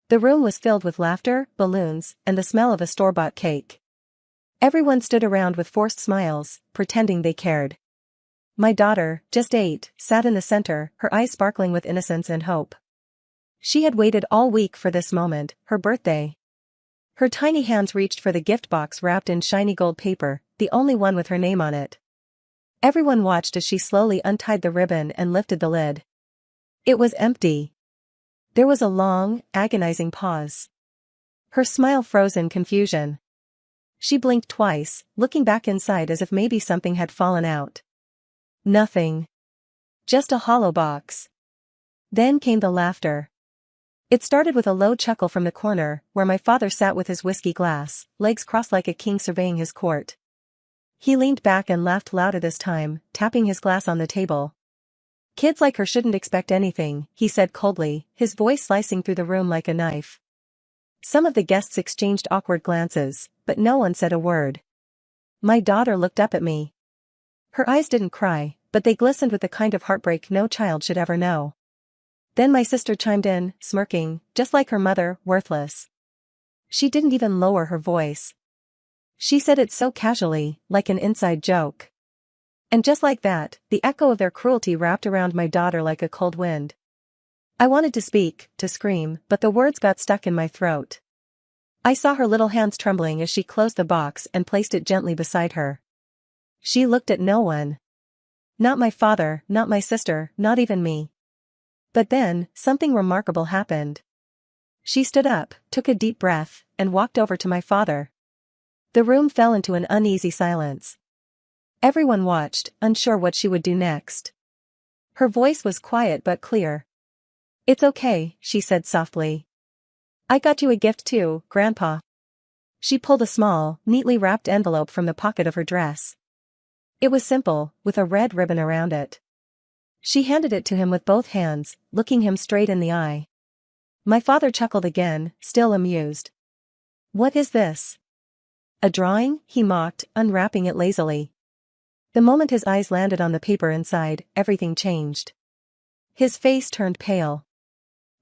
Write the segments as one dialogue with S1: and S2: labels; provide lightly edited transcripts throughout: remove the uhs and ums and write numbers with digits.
S1: The room was filled with laughter, balloons, and the smell of a store-bought cake. Everyone stood around with forced smiles, pretending they cared. My daughter, just 8, sat in the center, her eyes sparkling with innocence and hope. She had waited all week for this moment, her birthday. Her tiny hands reached for the gift box wrapped in shiny gold paper, the only one with her name on it. Everyone watched as she slowly untied the ribbon and lifted the lid. It was empty. There was a long, agonizing pause. Her smile froze in confusion. She blinked twice, looking back inside as if maybe something had fallen out. Nothing. Just a hollow box. Then came the laughter. It started with a low chuckle from the corner, where my father sat with his whiskey glass, legs crossed like a king surveying his court. He leaned back and laughed louder this time, tapping his glass on the table. "Kids like her shouldn't expect anything," he said coldly, his voice slicing through the room like a knife. Some of the guests exchanged awkward glances, but no one said a word. My daughter looked up at me. Her eyes didn't cry, but they glistened with the kind of heartbreak no child should ever know. Then my sister chimed in, smirking, just like her mother, worthless. She didn't even lower her voice. She said it so casually, like an inside joke. And just like that, the echo of their cruelty wrapped around my daughter like a cold wind. I wanted to speak, to scream, but the words got stuck in my throat. I saw her little hands trembling as she closed the box and placed it gently beside her. She looked at no one. Not my father, not my sister, not even me. But then, something remarkable happened. She stood up, took a deep breath, and walked over to my father. The room fell into an uneasy silence. Everyone watched, unsure what she would do next. Her voice was quiet but clear. "It's okay," she said softly. "I got you a gift too, Grandpa." She pulled a small, neatly wrapped envelope from the pocket of her dress. It was simple, with a red ribbon around it. She handed it to him with both hands, looking him straight in the eye. My father chuckled again, still amused. "What is this?" "A drawing?" he mocked, unwrapping it lazily. The moment his eyes landed on the paper inside, everything changed. His face turned pale.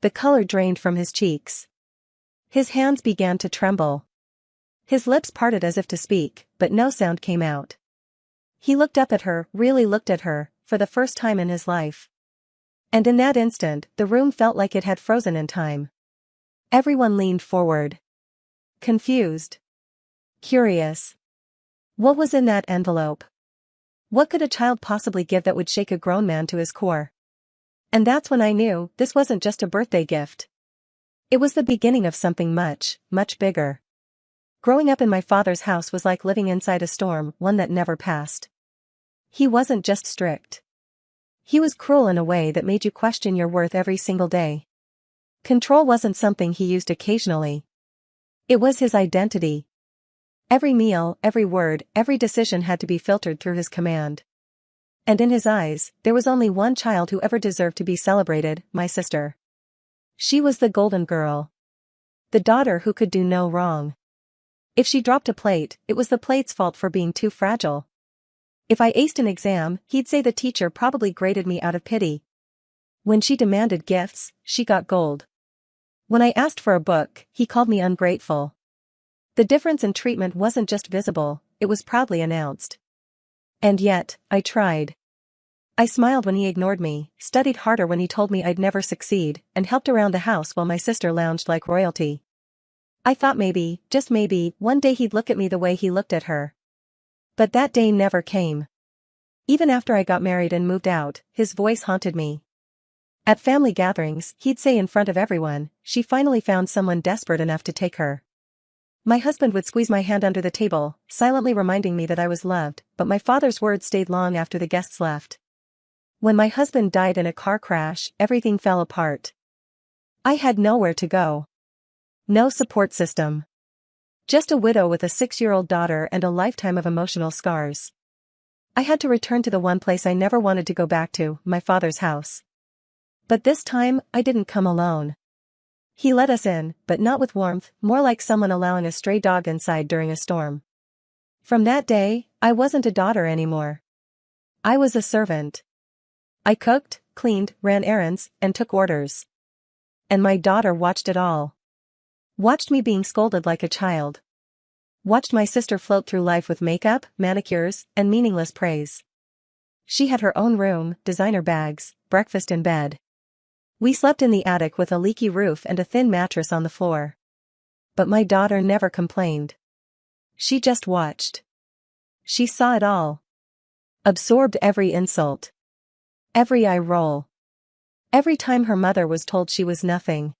S1: The color drained from his cheeks. His hands began to tremble. His lips parted as if to speak, but no sound came out. He looked up at her, really looked at her, for the first time in his life. And in that instant, the room felt like it had frozen in time. Everyone leaned forward. Confused. Curious. What was in that envelope? What could a child possibly give that would shake a grown man to his core? And that's when I knew, this wasn't just a birthday gift. It was the beginning of something much, much bigger. Growing up in my father's house was like living inside a storm, one that never passed. He wasn't just strict. He was cruel in a way that made you question your worth every single day. Control wasn't something he used occasionally. It was his identity. Every meal, every word, every decision had to be filtered through his command. And in his eyes, there was only one child who ever deserved to be celebrated, my sister. She was the golden girl. The daughter who could do no wrong. If she dropped a plate, it was the plate's fault for being too fragile. If I aced an exam, he'd say the teacher probably graded me out of pity. When she demanded gifts, she got gold. When I asked for a book, he called me ungrateful. The difference in treatment wasn't just visible, it was proudly announced. And yet, I tried. I smiled when he ignored me, studied harder when he told me I'd never succeed, and helped around the house while my sister lounged like royalty. I thought maybe, just maybe, one day he'd look at me the way he looked at her. But that day never came. Even after I got married and moved out, his voice haunted me. At family gatherings, he'd say in front of everyone, "She finally found someone desperate enough to take her." My husband would squeeze my hand under the table, silently reminding me that I was loved, but my father's words stayed long after the guests left. When my husband died in a car crash, everything fell apart. I had nowhere to go. No support system. Just a widow with a 6-year-old daughter and a lifetime of emotional scars. I had to return to the one place I never wanted to go back to, my father's house. But this time, I didn't come alone. He let us in, but not with warmth, more like someone allowing a stray dog inside during a storm. From that day, I wasn't a daughter anymore. I was a servant. I cooked, cleaned, ran errands, and took orders. And my daughter watched it all. Watched me being scolded like a child. Watched my sister float through life with makeup, manicures, and meaningless praise. She had her own room, designer bags, breakfast in bed. We slept in the attic with a leaky roof and a thin mattress on the floor. But my daughter never complained. She just watched. She saw it all. Absorbed every insult. Every eye roll. Every time her mother was told she was nothing.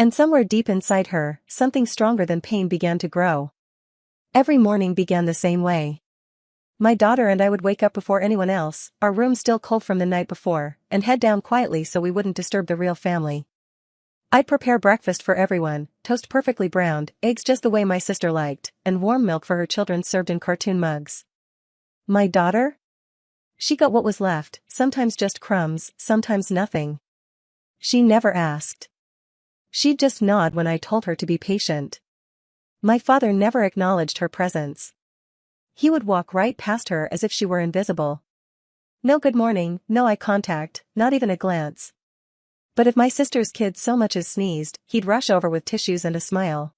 S1: And somewhere deep inside her, something stronger than pain began to grow. Every morning began the same way. My daughter and I would wake up before anyone else, our room still cold from the night before, and head down quietly so we wouldn't disturb the real family. I'd prepare breakfast for everyone, toast perfectly browned, eggs just the way my sister liked, and warm milk for her children served in cartoon mugs. My daughter? She got what was left, sometimes just crumbs, sometimes nothing. She never asked. She'd just nod when I told her to be patient. My father never acknowledged her presence. He would walk right past her as if she were invisible. No good morning, no eye contact, not even a glance. But if my sister's kid so much as sneezed, he'd rush over with tissues and a smile.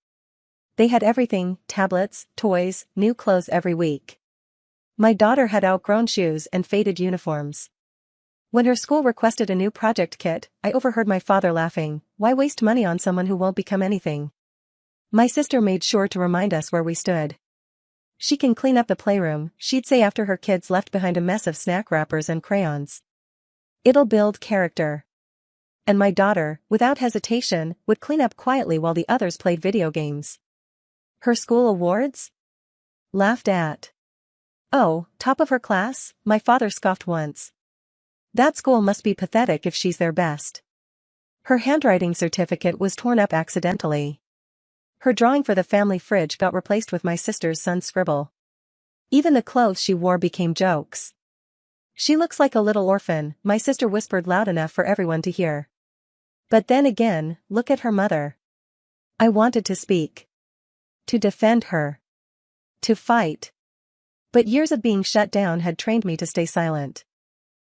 S1: They had everything, tablets, toys, new clothes every week. My daughter had outgrown shoes and faded uniforms. When her school requested a new project kit, I overheard my father laughing, "Why waste money on someone who won't become anything?" My sister made sure to remind us where we stood. "She can clean up the playroom," she'd say after her kids left behind a mess of snack wrappers and crayons. "It'll build character." And my daughter, without hesitation, would clean up quietly while the others played video games. Her school awards? Laughed at. "Oh, top of her class?" my father scoffed once. "That school must be pathetic if she's their best." Her handwriting certificate was torn up accidentally. Her drawing for the family fridge got replaced with my sister's son's scribble. Even the clothes she wore became jokes. "She looks like a little orphan," my sister whispered loud enough for everyone to hear. But then again, look at her mother. I wanted to speak. To defend her. To fight. But years of being shut down had trained me to stay silent.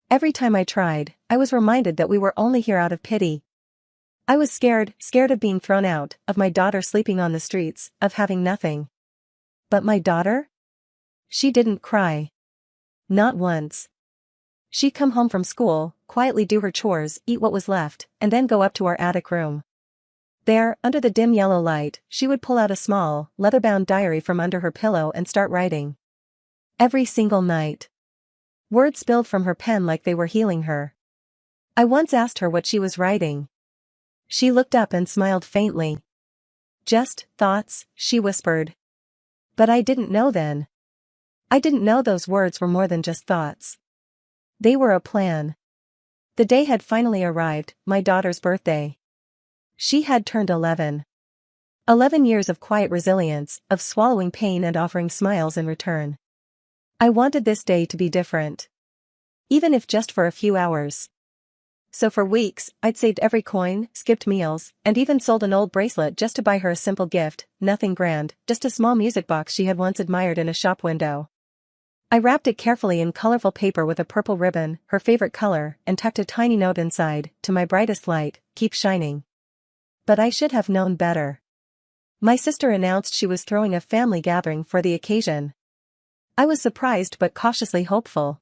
S1: Every time I tried, I was reminded that we were only here out of pity. I was scared of being thrown out, of my daughter sleeping on the streets, of having nothing. But my daughter? She didn't cry. Not once. She'd come home from school, quietly do her chores, eat what was left, and then go up to our attic room. There, under the dim yellow light, she would pull out a small, leather-bound diary from under her pillow and start writing. Every single night. Words spilled from her pen like they were healing her. I once asked her what she was writing. She looked up and smiled faintly. "Just thoughts," she whispered. But I didn't know then. I didn't know those words were more than just thoughts. They were a plan. The day had finally arrived, my daughter's birthday. She had turned 11. 11 years of quiet resilience, of swallowing pain and offering smiles in return. I wanted this day to be different. Even if just for a few hours. So for weeks, I'd saved every coin, skipped meals, and even sold an old bracelet just to buy her a simple gift, nothing grand, just a small music box she had once admired in a shop window. I wrapped it carefully in colorful paper with a purple ribbon, her favorite color, and tucked a tiny note inside, "To my brightest light, keep shining." But I should have known better. My sister announced she was throwing a family gathering for the occasion. I was surprised but cautiously hopeful.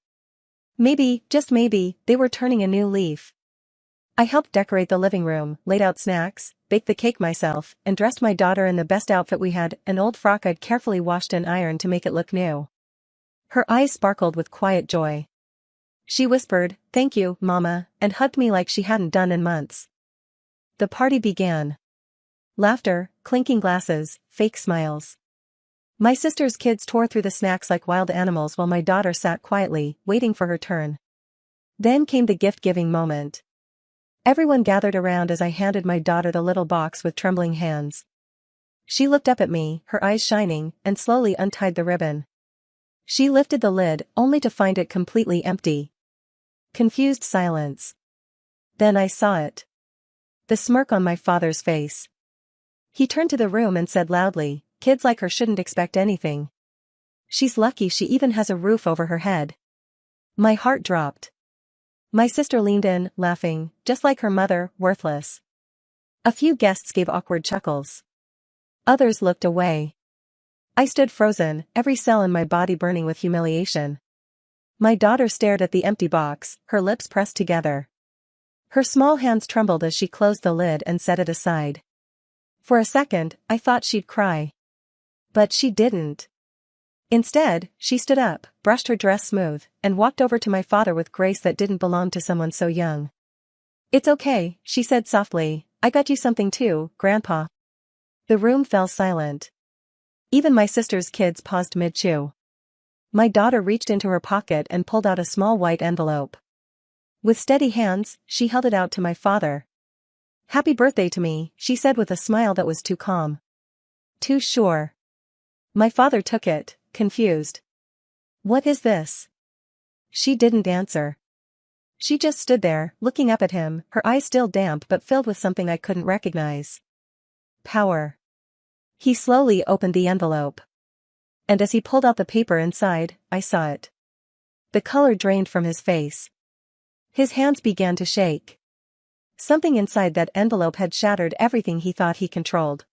S1: Maybe, just maybe, they were turning a new leaf. I helped decorate the living room, laid out snacks, baked the cake myself, and dressed my daughter in the best outfit we had, an old frock I'd carefully washed and ironed to make it look new. Her eyes sparkled with quiet joy. She whispered, "Thank you, Mama," and hugged me like she hadn't done in months. The party began. Laughter, clinking glasses, fake smiles. My sister's kids tore through the snacks like wild animals while my daughter sat quietly, waiting for her turn. Then came the gift-giving moment. Everyone gathered around as I handed my daughter the little box with trembling hands. She looked up at me, her eyes shining, and slowly untied the ribbon. She lifted the lid, only to find it completely empty. Confused silence. Then I saw it. The smirk on my father's face. He turned to the room and said loudly, "Kids like her shouldn't expect anything. She's lucky she even has a roof over her head." My heart dropped. My sister leaned in, laughing, just like her mother, worthless. A few guests gave awkward chuckles. Others looked away. I stood frozen, every cell in my body burning with humiliation. My daughter stared at the empty box, her lips pressed together. Her small hands trembled as she closed the lid and set it aside. For a second, I thought she'd cry. But she didn't. Instead, she stood up, brushed her dress smooth, and walked over to my father with grace that didn't belong to someone so young. "It's okay," she said softly, "I got you something too, Grandpa." The room fell silent. Even my sister's kids paused mid-chew. My daughter reached into her pocket and pulled out a small white envelope. With steady hands, she held it out to my father. "Happy birthday to me," she said with a smile that was too calm. Too sure. My father took it, confused. "What is this?" She didn't answer. She just stood there, looking up at him, her eyes still damp but filled with something I couldn't recognize. Power. He slowly opened the envelope. And as he pulled out the paper inside, I saw it. The color drained from his face. His hands began to shake. Something inside that envelope had shattered everything he thought he controlled.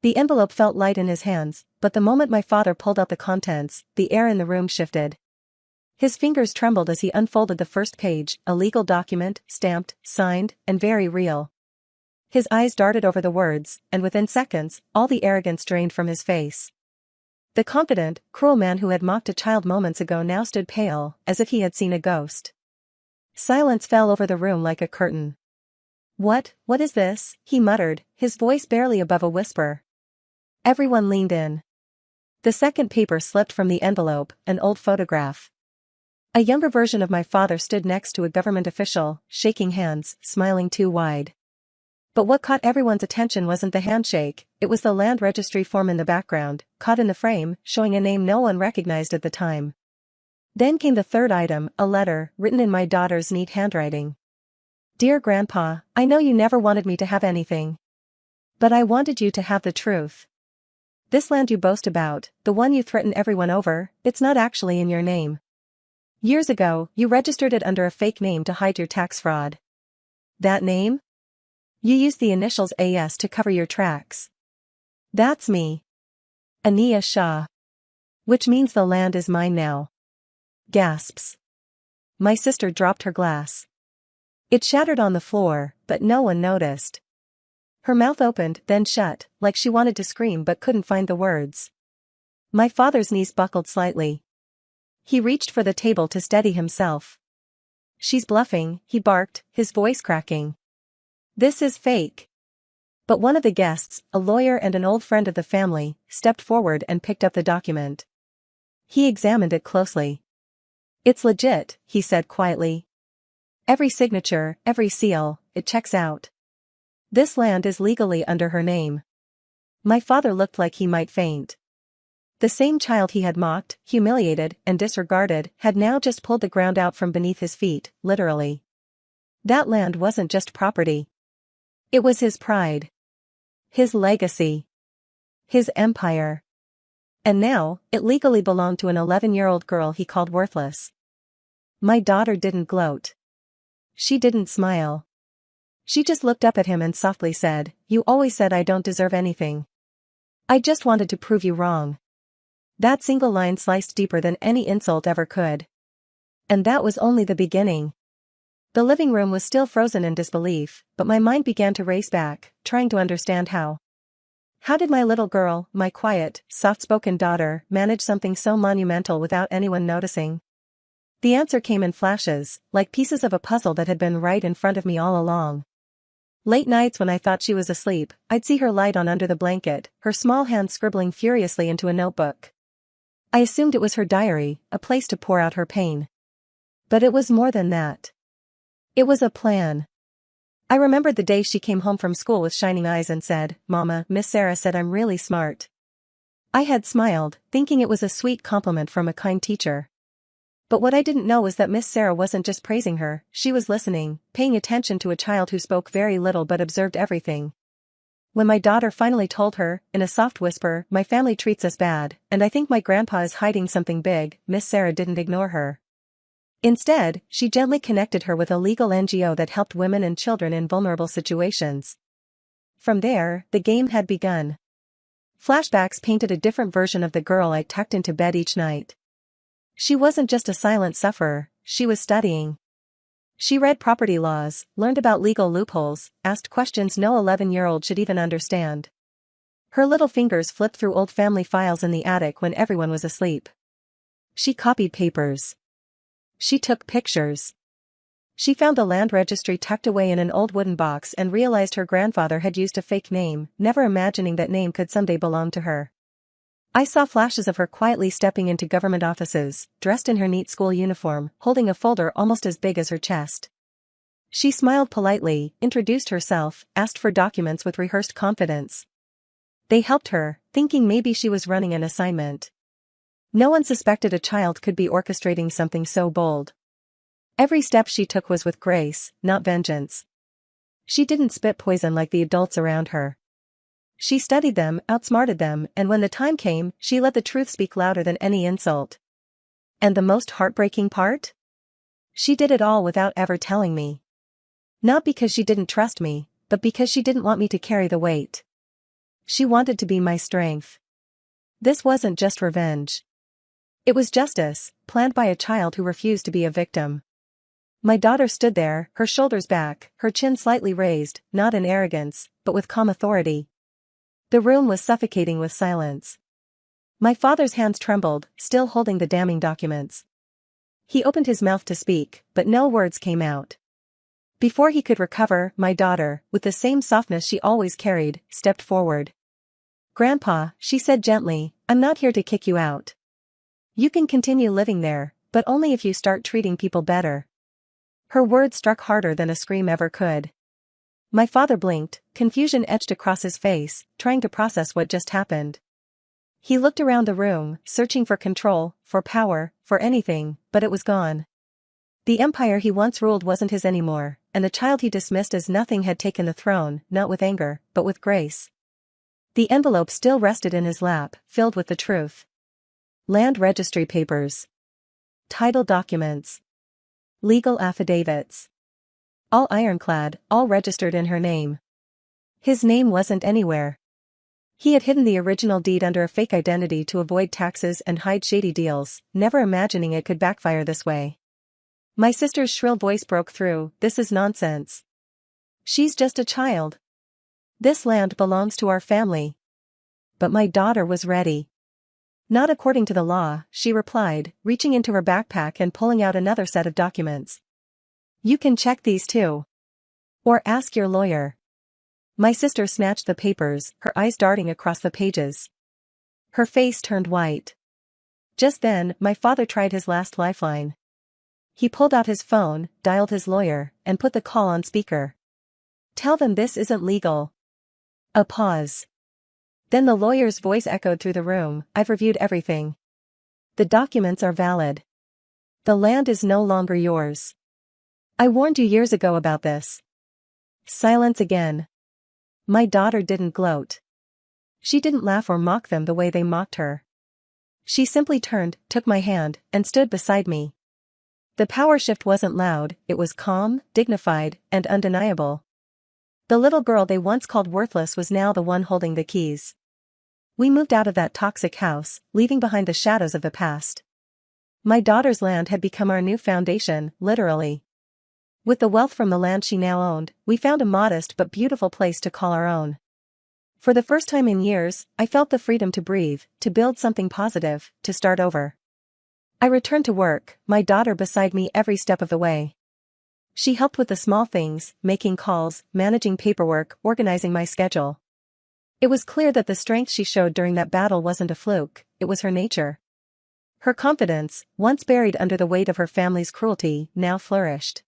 S1: The envelope felt light in his hands, but the moment my father pulled out the contents, the air in the room shifted. His fingers trembled as he unfolded the first page, a legal document, stamped, signed, and very real. His eyes darted over the words, and within seconds, all the arrogance drained from his face. The confident, cruel man who had mocked a child moments ago now stood pale, as if he had seen a ghost. Silence fell over the room like a curtain. What is this?" he muttered, his voice barely above a whisper. Everyone leaned in. The second paper slipped from the envelope, an old photograph. A younger version of my father stood next to a government official, shaking hands, smiling too wide. But what caught everyone's attention wasn't the handshake, it was the land registry form in the background, caught in the frame, showing a name no one recognized at the time. Then came the third item, a letter, written in my daughter's neat handwriting. "Dear Grandpa, I know you never wanted me to have anything. But I wanted you to have the truth. This land you boast about, the one you threaten everyone over, it's not actually in your name. Years ago, you registered it under a fake name to hide your tax fraud. That name? You used the initials AS to cover your tracks. That's me. Ania Shah. Which means the land is mine now." Gasps. My sister dropped her glass. It shattered on the floor, but no one noticed. Her mouth opened, then shut, like she wanted to scream but couldn't find the words. My father's knees buckled slightly. He reached for the table to steady himself. "She's bluffing," he barked, his voice cracking. "This is fake." But one of the guests, a lawyer and an old friend of the family, stepped forward and picked up the document. He examined it closely. "It's legit," he said quietly. "Every signature, every seal, it checks out. This land is legally under her name." My father looked like he might faint. The same child he had mocked, humiliated, and disregarded had now just pulled the ground out from beneath his feet, literally. That land wasn't just property. It was his pride. His legacy. His empire. And now, it legally belonged to an 11-year-old girl he called worthless. My daughter didn't gloat. She didn't smile. She just looked up at him and softly said, "You always said I don't deserve anything. I just wanted to prove you wrong." That single line sliced deeper than any insult ever could. And that was only the beginning. The living room was still frozen in disbelief, but my mind began to race back, trying to understand how. How did my little girl, my quiet, soft-spoken daughter, manage something so monumental without anyone noticing? The answer came in flashes, like pieces of a puzzle that had been right in front of me all along. Late nights when I thought she was asleep, I'd see her light on under the blanket, her small hand scribbling furiously into a notebook. I assumed it was her diary, a place to pour out her pain. But it was more than that. It was a plan. I remembered the day she came home from school with shining eyes and said, "Mama, Miss Sarah said I'm really smart." I had smiled, thinking it was a sweet compliment from a kind teacher. But what I didn't know was that Miss Sarah wasn't just praising her, she was listening, paying attention to a child who spoke very little but observed everything. When my daughter finally told her, in a soft whisper, "My family treats us bad, and I think my grandpa is hiding something big," Miss Sarah didn't ignore her. Instead, she gently connected her with a legal NGO that helped women and children in vulnerable situations. From there, the game had begun. Flashbacks painted a different version of the girl I tucked into bed each night. She wasn't just a silent sufferer, she was studying. She read property laws, learned about legal loopholes, asked questions no 11-year-old should even understand. Her little fingers flipped through old family files in the attic when everyone was asleep. She copied papers. She took pictures. She found the land registry tucked away in an old wooden box and realized her grandfather had used a fake name, never imagining that name could someday belong to her. I saw flashes of her quietly stepping into government offices, dressed in her neat school uniform, holding a folder almost as big as her chest. She smiled politely, introduced herself, asked for documents with rehearsed confidence. They helped her, thinking maybe she was running an assignment. No one suspected a child could be orchestrating something so bold. Every step she took was with grace, not vengeance. She didn't spit poison like the adults around her. She studied them, outsmarted them, and when the time came, she let the truth speak louder than any insult. And the most heartbreaking part? She did it all without ever telling me. Not because she didn't trust me, but because she didn't want me to carry the weight. She wanted to be my strength. This wasn't just revenge. It was justice, planned by a child who refused to be a victim. My daughter stood there, her shoulders back, her chin slightly raised, not in arrogance, but with calm authority. The room was suffocating with silence. My father's hands trembled, still holding the damning documents. He opened his mouth to speak, but no words came out. Before he could recover, my daughter, with the same softness she always carried, stepped forward. "Grandpa," she said gently, "I'm not here to kick you out. You can continue living there, but only if you start treating people better." Her words struck harder than a scream ever could. My father blinked, confusion etched across his face, trying to process what just happened. He looked around the room, searching for control, for power, for anything, but it was gone. The empire he once ruled wasn't his anymore, and the child he dismissed as nothing had taken the throne, not with anger, but with grace. The envelope still rested in his lap, filled with the truth. Land registry papers. Title documents. Legal affidavits. All ironclad, all registered in her name. His name wasn't anywhere. He had hidden the original deed under a fake identity to avoid taxes and hide shady deals, never imagining it could backfire this way. My sister's shrill voice broke through, "This is nonsense. She's just a child. This land belongs to our family." But my daughter was ready. "Not according to the law," she replied, reaching into her backpack and pulling out another set of documents. "You can check these too. Or ask your lawyer." My sister snatched the papers, her eyes darting across the pages. Her face turned white. Just then, my father tried his last lifeline. He pulled out his phone, dialed his lawyer, and put the call on speaker. "Tell them this isn't legal." A pause. Then the lawyer's voice echoed through the room, "I've reviewed everything. The documents are valid. The land is no longer yours. I warned you years ago about this." Silence again. My daughter didn't gloat. She didn't laugh or mock them the way they mocked her. She simply turned, took my hand, and stood beside me. The power shift wasn't loud, it was calm, dignified, and undeniable. The little girl they once called worthless was now the one holding the keys. We moved out of that toxic house, leaving behind the shadows of the past. My daughter's land had become our new foundation, literally. With the wealth from the land she now owned, we found a modest but beautiful place to call our own. For the first time in years, I felt the freedom to breathe, to build something positive, to start over. I returned to work, my daughter beside me every step of the way. She helped with the small things, making calls, managing paperwork, organizing my schedule. It was clear that the strength she showed during that battle wasn't a fluke, it was her nature. Her confidence, once buried under the weight of her family's cruelty, now flourished.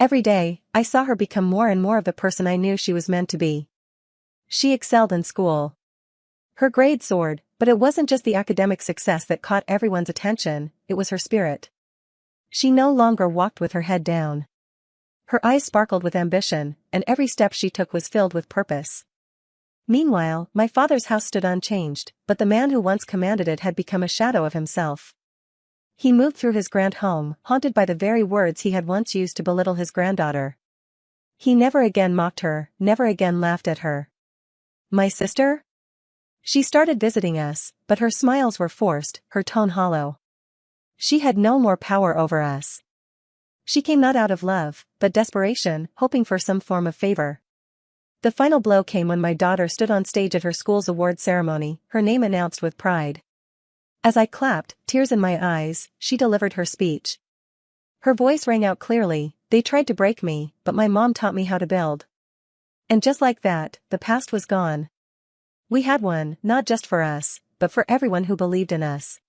S1: Every day, I saw her become more and more of the person I knew she was meant to be. She excelled in school. Her grades soared, but it wasn't just the academic success that caught everyone's attention, it was her spirit. She no longer walked with her head down. Her eyes sparkled with ambition, and every step she took was filled with purpose. Meanwhile, my father's house stood unchanged, but the man who once commanded it had become a shadow of himself. He moved through his grand home, haunted by the very words he had once used to belittle his granddaughter. He never again mocked her, never again laughed at her. "My sister?" She started visiting us, but her smiles were forced, her tone hollow. She had no more power over us. She came not out of love, but desperation, hoping for some form of favor. The final blow came when my daughter stood on stage at her school's award ceremony, her name announced with pride. As I clapped, tears in my eyes, she delivered her speech. Her voice rang out clearly, "They tried to break me, but my mom taught me how to build." And just like that, the past was gone. We had one, not just for us, but for everyone who believed in us.